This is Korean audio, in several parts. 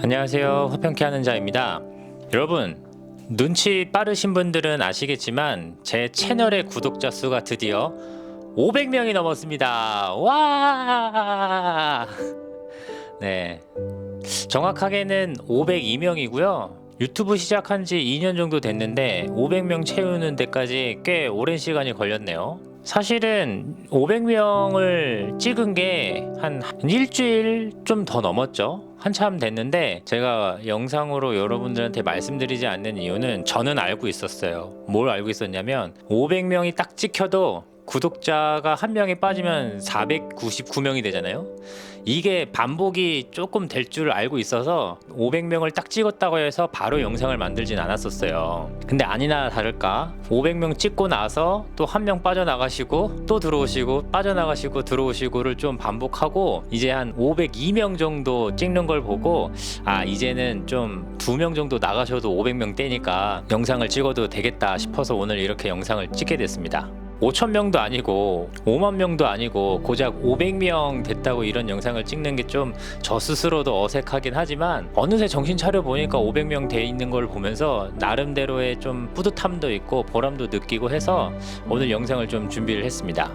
안녕하세요, 화평케 하는 자입니다. 여러분, 눈치 빠르신 분들은 아시겠지만 제 채널의 구독자 수가 드디어 500명이 넘었습니다. 와! 네, 정확하게는 502명이고요. 유튜브 시작한 지 2년 정도 됐는데 500명 채우는 데까지 꽤 오랜 시간이 걸렸네요. 사실은 500명을 찍은 게 한 일주일 좀 더 넘었죠. 한참 됐는데 제가 영상으로 여러분들한테 말씀드리지 않는 이유는 저는 알고 있었어요. 뭘 알고 있었냐면 500명이 딱 찍혀도 구독자가 한 명이 빠지면 499명이 되잖아요. 이게 반복이 조금 될 줄 알고 있어서 500명을 딱 찍었다고 해서 바로 영상을 만들진 않았었어요. 근데 아니나 다를까 500명 찍고 나서 또 한 명 빠져나가시고 또 들어오시고 빠져나가시고 들어오시고를 좀 반복하고 이제 한 502명 정도 찍는 걸 보고 이제는 좀 2명 정도 나가셔도 500명 떼니까 영상을 찍어도 되겠다 싶어서 오늘 이렇게 영상을 찍게 됐습니다. 5,000명도 아니고 5만 명도 아니고 고작 500명 됐다고 이런 영상을 찍는 게 좀 저 스스로도 어색하긴 하지만 어느새 정신 차려 보니까 500명 돼 있는 걸 보면서 나름대로의 좀 뿌듯함도 있고 보람도 느끼고 해서 오늘 영상을 좀 준비를 했습니다.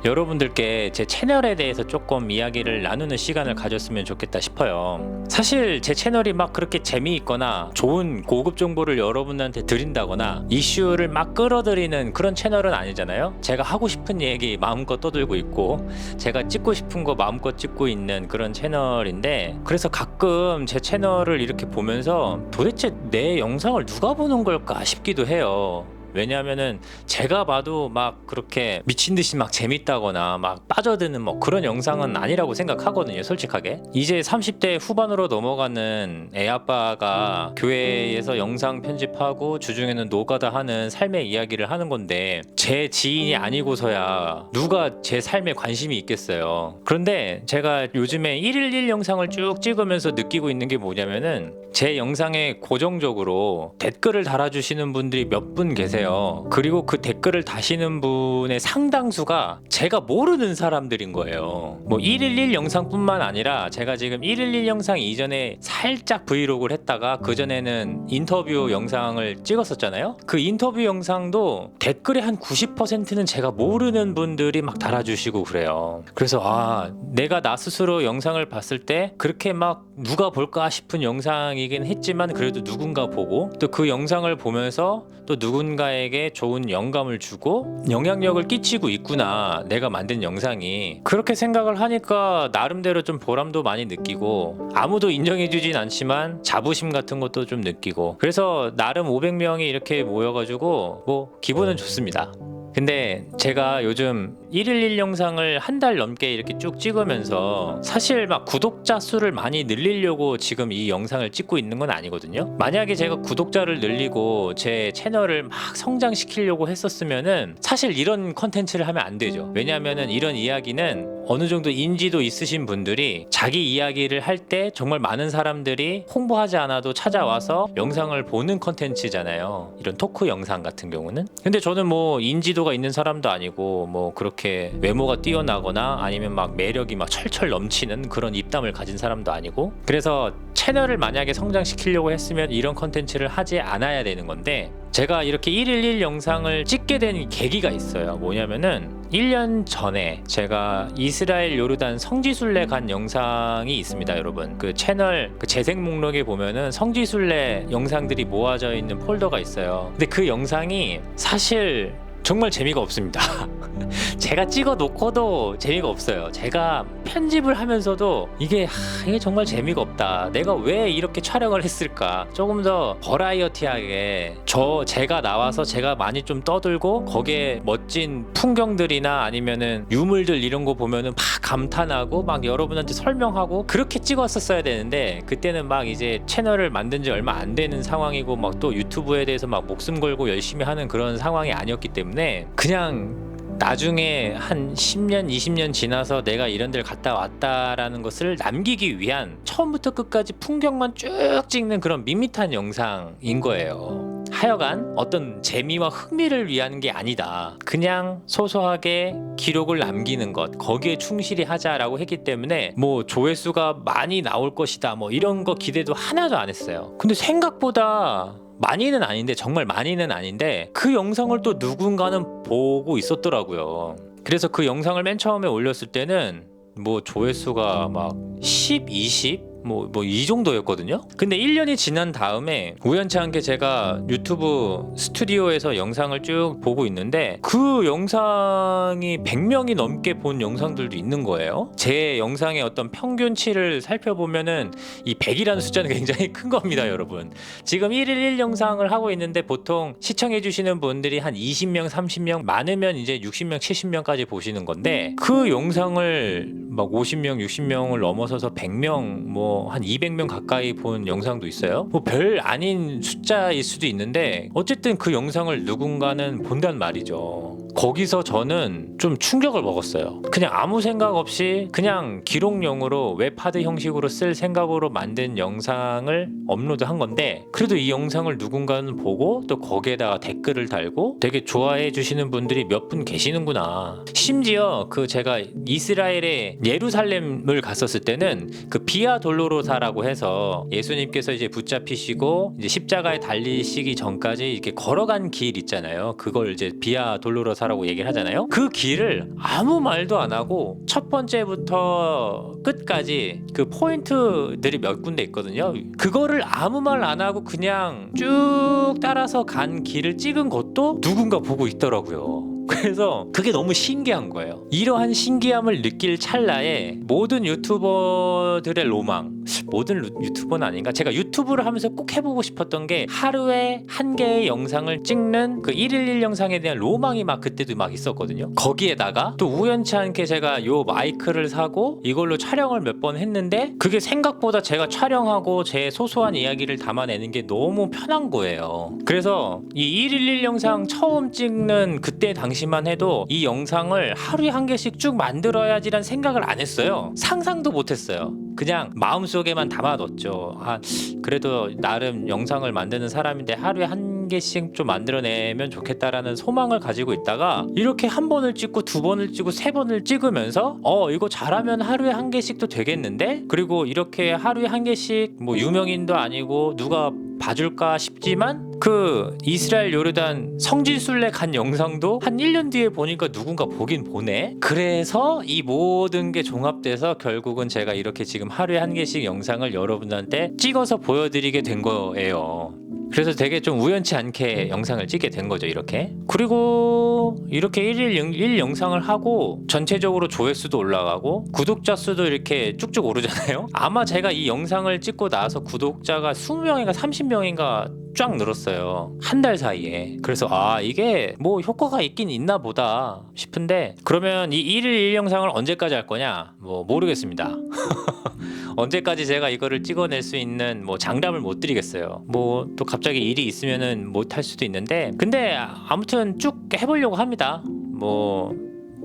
여러분들께 제 채널에 대해서 조금 이야기를 나누는 시간을 가졌으면 좋겠다 싶어요. 사실 제 채널이 막 그렇게 재미있거나 좋은 고급 정보를 여러분한테 드린다거나 이슈를 막 끌어들이는 그런 채널은 아니잖아요. 제가 하고 싶은 얘기 마음껏 떠들고 있고 제가 찍고 싶은 거 마음껏 찍고 있는 그런 채널인데, 그래서 가끔 제 채널을 이렇게 보면서 도대체 내 영상을 누가 보는 걸까 싶기도 해요. 왜냐하면은 제가 봐도 막 그렇게 미친듯이 막 재밌다거나 막 빠져드는 뭐 그런 영상은 아니라고 생각하거든요, 솔직하게. 이제 30대 후반으로 넘어가는 애아빠가 교회에서 영상 편집하고 주중에는 노가다 하는 삶의 이야기를 하는 건데 제 지인이 아니고서야 누가 제 삶에 관심이 있겠어요. 그런데 제가 요즘에 111 영상을 쭉 찍으면서 느끼고 있는 게 뭐냐면은 제 영상에 고정적으로 댓글을 달아주시는 분들이 몇 분 계세요. 그리고 그 댓글을 다시는 분의 상당수가 제가 모르는 사람들인 거예요. 뭐 111 영상뿐만 아니라 제가 지금 111 영상 이전에 살짝 브이로그를 했다가 그전에는 인터뷰 영상을 찍었었잖아요. 그 인터뷰 영상도 댓글의 한 90%는 제가 모르는 분들이 막 달아주시고 그래요. 그래서 내가 나 스스로 영상을 봤을 때 그렇게 막 누가 볼까 싶은 영상이긴 했지만 그래도 누군가 보고 또 그 영상을 보면서 또 누군가에게 좋은 영감을 주고 영향력을 끼치고 있구나, 내가 만든 영상이. 그렇게 생각을 하니까 나름대로 좀 보람도 많이 느끼고 아무도 인정해주진 않지만 자부심 같은 것도 좀 느끼고, 그래서 나름 500명이 이렇게 모여가지고 뭐 기분은 좋습니다. 근데 제가 요즘 111 영상을 한 달 넘게 이렇게 쭉 찍으면서 사실 막 구독자 수를 많이 늘리려고 지금 이 영상을 찍고 있는 건 아니거든요. 만약에 제가 구독자를 늘리고 제 채널을 막 성장시키려고 했었으면은 사실 이런 컨텐츠를 하면 안 되죠. 왜냐하면은 이런 이야기는 어느 정도 인지도 있으신 분들이 자기 이야기를 할 때 정말 많은 사람들이 홍보하지 않아도 찾아와서 영상을 보는 컨텐츠잖아요, 이런 토크 영상 같은 경우는. 근데 저는 뭐 인지도가 있는 사람도 아니고 뭐 그렇게 외모가 뛰어나거나 아니면 막 매력이 막 철철 넘치는 그런 입담을 가진 사람도 아니고, 그래서 채널을 만약에 성장시키려고 했으면 이런 컨텐츠를 하지 않아야 되는 건데, 제가 이렇게 111 영상을 찍게 된 계기가 있어요. 뭐냐면은 1년 전에 제가 이스라엘 요르단 성지순례 간 영상이 있습니다, 여러분. 그 채널 그 재생 목록에 보면은 성지순례 영상들이 모아져 있는 폴더가 있어요. 근데 그 영상이 사실 정말 재미가 없습니다. 제가 찍어 놓고도 재미가 없어요. 제가 편집을 하면서도 이게 정말 재미가 없다, 내가 왜 이렇게 촬영을 했을까, 조금 더 버라이어티하게 제가 나와서 제가 많이 좀 떠들고 거기에 멋진 풍경들이나 아니면은 유물들 이런 거 보면은 막 감탄하고 막 여러분한테 설명하고 그렇게 찍었었어야 되는데, 그때는 막 이제 채널을 만든 지 얼마 안 되는 상황이고 막 또 유튜브에 대해서 막 목숨 걸고 열심히 하는 그런 상황이 아니었기 때문에 그냥 나중에 한 10년, 20년 지나서 내가 이런 데를 갔다 왔다라는 것을 남기기 위한 처음부터 끝까지 풍경만 쭉 찍는 그런 밋밋한 영상인 거예요. 하여간 어떤 재미와 흥미를 위한 게 아니다. 그냥 소소하게 기록을 남기는 것, 거기에 충실히 하자라고 했기 때문에 뭐 조회수가 많이 나올 것이다 뭐 이런 거 기대도 하나도 안 했어요. 근데 생각보다 많이는 아닌데, 정말 많이는 아닌데 그 영상을 또 누군가는 보고 있었더라고요. 그래서 그 영상을 맨 처음에 올렸을 때는 뭐 조회수가 막 10, 20? 뭐 이 정도였거든요. 근데 1년이 지난 다음에 우연치 않게 제가 유튜브 스튜디오에서 영상을 쭉 보고 있는데 그 영상이 100명이 넘게 본 영상들도 있는 거예요. 제 영상의 어떤 평균치를 살펴보면은 이 100이라는 숫자는 굉장히 큰 겁니다, 여러분. 지금 1일 1 영상을 하고 있는데 보통 시청해 주시는 분들이 한 20명, 30명, 많으면 이제 60명, 70명까지 보시는 건데 그 영상을 막 50명, 60명을 넘어서서 100명 뭐 한 200명 가까이 본 영상도 있어요. 뭐 별 아닌 숫자일 수도 있는데 어쨌든 그 영상을 누군가는 본단 말이죠. 거기서 저는 좀 충격을 먹었어요. 그냥 아무 생각 없이 그냥 기록용으로 웹하드 형식으로 쓸 생각으로 만든 영상을 업로드한 건데, 그래도 이 영상을 누군가는 보고 또 거기에다가 댓글을 달고 되게 좋아해 주시는 분들이 몇 분 계시는구나. 심지어 그 제가 이스라엘의 예루살렘을 갔었을 때는 그 비아 돌로로사라고 해서 예수님께서 이제 붙잡히시고 이제 십자가에 달리시기 전까지 이렇게 걸어간 길 있잖아요. 그걸 이제 비아 돌로로사라고 얘기를 하잖아요. 그 길을 아무 말도 안 하고 첫 번째부터 끝까지 그 포인트들이 몇 군데 있거든요. 그거를 아무 말 안 하고 그냥 쭉 따라서 간 길을 찍은 것도 누군가 보고 있더라고요. 그래서 그게 너무 신기한 거예요. 이러한 신기함을 느낄 찰나에 모든 유튜버들의 로망, 모든 유튜버는 아닌가? 제가 유튜브를 하면서 꼭 해보고 싶었던 게 하루에 한 개의 영상을 찍는 그 1일 1 영상에 대한 로망이 막 그때도 막 있었거든요. 거기에다가 또 우연치 않게 제가 요 마이크를 사고 이걸로 촬영을 몇 번 했는데 그게 생각보다 제가 촬영하고 제 소소한 이야기를 담아내는 게 너무 편한 거예요. 그래서 이 1일 1 영상 처음 찍는 그때 당시만 해도 이 영상을 하루에 한 개씩 쭉 만들어야지란 생각을 안 했어요. 상상도 못 했어요. 그냥 마음속에만 담아뒀죠. 그래도 나름 영상을 만드는 사람인데 하루에 한 개씩 좀 만들어내면 좋겠다라는 소망을 가지고 있다가 이렇게 한 번을 찍고 두 번을 찍고 세 번을 찍으면서 이거 잘하면 하루에 한 개씩도 되겠는데? 그리고 이렇게 하루에 한 개씩 뭐 유명인도 아니고 누가 봐줄까 싶지만 그 이스라엘 요르단 성지순례 간 영상도 한 1년 뒤에 보니까 누군가 보긴 보네. 그래서 이 모든 게 종합돼서 결국은 제가 이렇게 지금 하루에 한 개씩 영상을 여러분한테 찍어서 보여드리게 된 거예요. 그래서 되게 좀 우연치 않게 영상을 찍게 된 거죠, 이렇게. 그리고 이렇게 1일 1 영상을 하고 전체적으로 조회수도 올라가고 구독자 수도 이렇게 쭉쭉 오르잖아요. 아마 제가 이 영상을 찍고 나서 구독자가 20명인가 30명인가 쫙 늘었어요. 한 달 사이에. 그래서 이게 뭐 효과가 있긴 있나 보다 싶은데, 그러면 이 1일 1 영상을 언제까지 할 거냐? 뭐 모르겠습니다. 언제까지 제가 이거를 찍어낼 수 있는 뭐 장담을 못 드리겠어요. 뭐 또 갑자기 일이 있으면은 못 할 수도 있는데, 근데 아무튼 쭉 해보려고 합니다. 뭐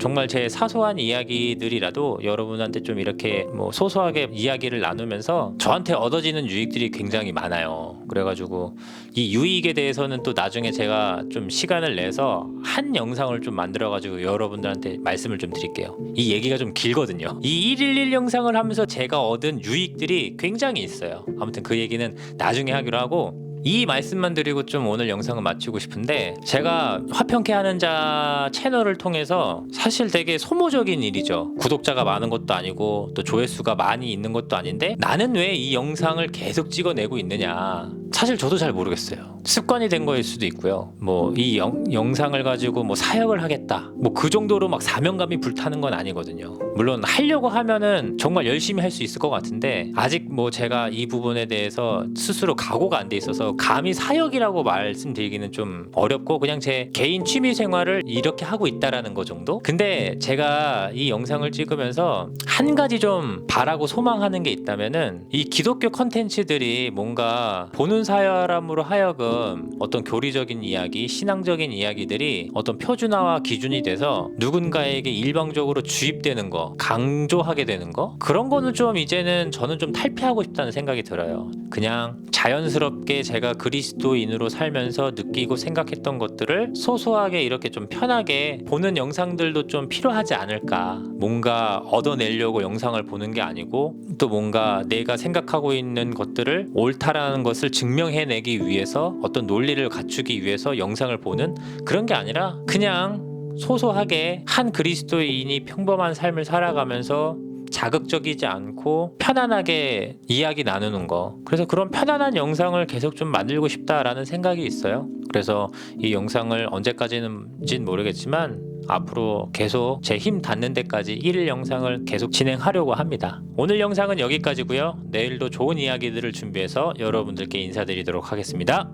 정말 제 사소한 이야기들이라도 여러분한테 좀 이렇게 뭐 소소하게 이야기를 나누면서 저한테 얻어지는 유익들이 굉장히 많아요. 그래가지고 이 유익에 대해서는 또 나중에 제가 좀 시간을 내서 한 영상을 좀 만들어가지고 여러분들한테 말씀을 좀 드릴게요. 이 얘기가 좀 길거든요. 이 1일 1 영상을 하면서 제가 얻은 유익들이 굉장히 있어요. 아무튼 그 얘기는 나중에 하기로 하고, 이 말씀만 드리고 좀 오늘 영상을 마치고 싶은데, 제가 화평케 하는 자 채널을 통해서 사실 되게 소모적인 일이죠. 구독자가 많은 것도 아니고 또 조회수가 많이 있는 것도 아닌데 나는 왜 이 영상을 계속 찍어내고 있느냐, 사실 저도 잘 모르겠어요. 습관이 된 거일 수도 있고요. 뭐 이 영상을 가지고 뭐 사역을 하겠다, 뭐 그 정도로 막 사명감이 불타는 건 아니거든요. 물론 하려고 하면은 정말 열심히 할 수 있을 것 같은데 아직 뭐 제가 이 부분에 대해서 스스로 각오가 안 돼 있어서 감히 사역이라고 말씀드리기는 좀 어렵고, 그냥 제 개인 취미 생활을 이렇게 하고 있다라는 거 정도? 근데 제가 이 영상을 찍으면서 한 가지 좀 바라고 소망하는 게 있다면은, 이 기독교 컨텐츠들이 뭔가 보는 사람으로 하여금 어떤 교리적인 이야기, 신앙적인 이야기들이 어떤 표준화와 기준이 돼서 누군가에게 일방적으로 주입되는 거, 강조하게 되는 거, 그런 거는 좀 이제는 저는 좀 탈피하고 싶다는 생각이 들어요. 그냥 자연스럽게 제가 그리스도인으로 살면서 느끼고 생각했던 것들을 소소하게 이렇게 좀 편하게 보는 영상들도 좀 필요하지 않을까. 뭔가 얻어내려고 영상을 보는 게 아니고 또 뭔가 내가 생각하고 있는 것들을 옳다라는 것을 증명해내기 위해서 어떤 논리를 갖추기 위해서 영상을 보는 그런 게 아니라 그냥 소소하게 한 그리스도인이 평범한 삶을 살아가면서 자극적이지 않고 편안하게 이야기 나누는 거. 그래서 그런 편안한 영상을 계속 좀 만들고 싶다라는 생각이 있어요. 그래서 이 영상을 언제까지는진 모르겠지만 앞으로 계속 제 힘 닿는 데까지 1일 영상을 계속 진행하려고 합니다. 오늘 영상은 여기까지고요. 내일도 좋은 이야기들을 준비해서 여러분들께 인사드리도록 하겠습니다.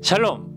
샬롬!